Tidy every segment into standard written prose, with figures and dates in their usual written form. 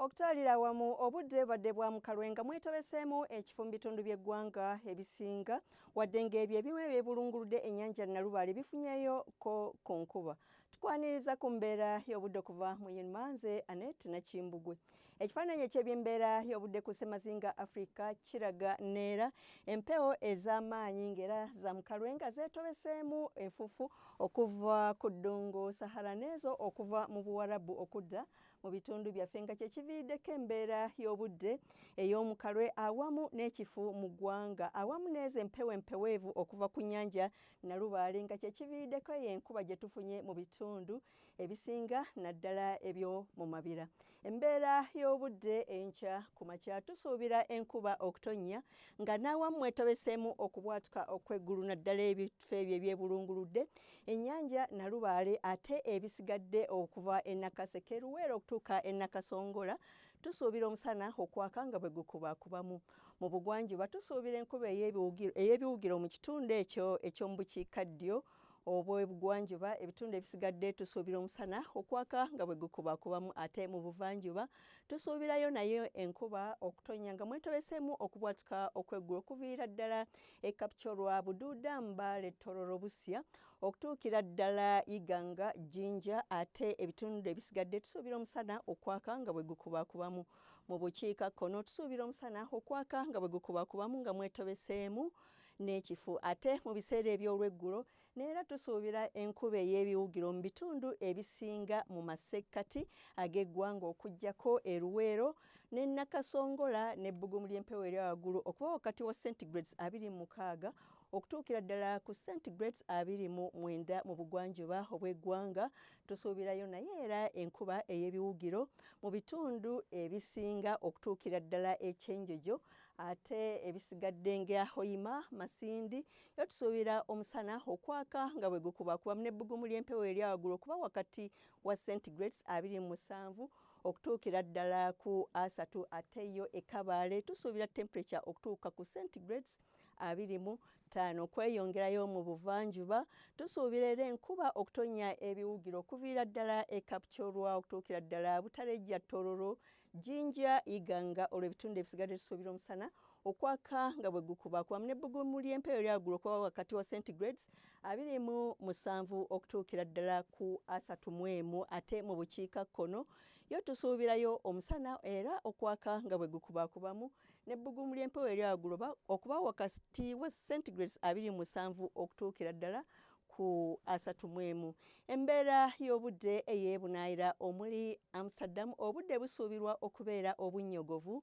Okutalira wamu obudde badde bwa mukalwenga mwetobeseemu ekifo mu bitundu by'eggwanga ebisinga wadde ng'ebyo ebimu ebyebulunguludde ennyanja Nalubaale bifunyeyo ko ku nkuba. Tukwaniriza ku mbeera y'obudde okuva mu Yinmanze Annet Nakimbugwe. Ekifaananyi eky'ebyembeera y'obudde ku Ssemazinga Africa kiraga neera empewo ez'amaanyi ng'era za mukalwenga zeetobeseemu enfuufu okuva ku ddungu Sahara n'ezo okuva mu Buwarabu okudda mu bitundu byaffe nga kyekiviiriddeko embeera y'obudde ey'omukalwe awamu n'ekifu mu ggwanga awamu n'ezo empewo empeweevu okuva ku nnyanja Nalubaale nga kyekiviiriddeko y'enkuba gye tufunye mu bitundu ebisinga naddala ebyo mu mabira. Embeera y'obudde enkya ku makya tusuubira enkuba okutonnya nga n'awamu mwetobeseemu okubwatuka okw'eggulu naddala ebifo ebyo ebyebulunguludde ennyanja Nalubaale ate ebisigadde okuva e Nakaseke Luweero okutuuka e Nakasongola tusuubira omusana okwaka nga bwe gukubaakubamu. Mu bugwanjuba tusuubira enkuba ey'ebiwugiro mu kitundu ekyo eky'omu bukiikaddyo obw'ebugwanjuba ebitundu ebisigadde tusuubira omusana okwaka nga bwe gukubaakubamu ate mu buvanjuba tusuubirayo nayo enkuba okutonnya nga mwetobeseemu okubwatuka okw'eggulu okuviira ddala e Kapchorwa, Buduuda, Mbale, Tororo, Busya okutuukira ddala Iganga, Jinja ate ebitundu ebisigadde tusuubira omusana okwaka nga bwe gukubaakubamu. Mu bukiikakkono tusuubira omusana okwaka nga bwe gukubaakubamu nga mwetobeseemu n'ekifu ate mu biseera eby'olweggulo neera tusuubira enkuba ey'ebiwugiro mu bitundu ebisinga mu masekkati ag'eggwanga okuggyako e Luweero ne Nakasongola n'ebbugumu ly'empewo erya waggulu okuba wakati wa centigrades 26 okutuukira ddala ku centigrades 29 mu bugwanjuba obw'eggwanga. Tusuubirayo naye era enkuba ey'ebiwugiro mu bitundu ebisinga okutuukira ddala ekyenjojo ate ebisigadde nga Hoima, Masindi yo tusuubira omusana okwaka nga bwe gukubaakubamu n'ebbugumu ly'empewo erya waggulu okuba wakati wa centigrades 27 okutuukira ddala ku 3 ate yo e Kabaale tusuubira temperature okutuuka ku centigrades 25. Kweyongerayo mu buvanjuba tusuubira era enkuba okutonnya ebiwugiro okuviira ddala e Kapchorwa okutuukira ddala Butalejja, Tororo, Jinja, Iganga olw'ebitundu ebisigadde tusuubira omusana okwaka nga bwe gukubaakubamu n'ebbugumu ly'empewo erya waggulu okuba wakati wa centigrades 27 okutuukira ddala ku 31 ate mu bukiikakkono yo tusuubirayo omusana era okwaka nga bwe gukubaakubamu n'ebbugumu ly'empewo erya waggulu okuba wakati wa centigrades 27 okutuukira ddala ku 31. Embeera y'obudde ey'ebunaayira omuli Amsterdam obudde busuubirwa okubeera obunnyogovu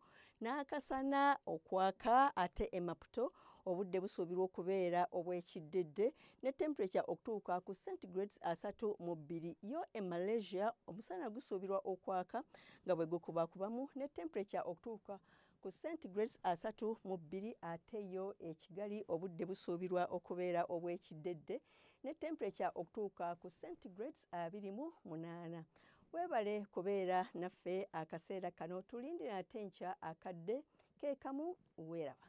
n'akasana okwaka ate e Maputo obudde busuubirwa okubeera obw'ekiddedde ne temperature okutuuka ku centigrades 32. Yo e Malaysia omusana gusuubirwa okwaka nga bwe gukubaakubamu ne temperature okutuuka ku centigrades 32 ate yo e Kigali obudde busuubirwa okubeera obw'ekiddedde ne temperature okutuuka ku centigrades 28. Weebale kubeera naffe akaseera kano tulindira ate enkya akadde keekamu weeraba.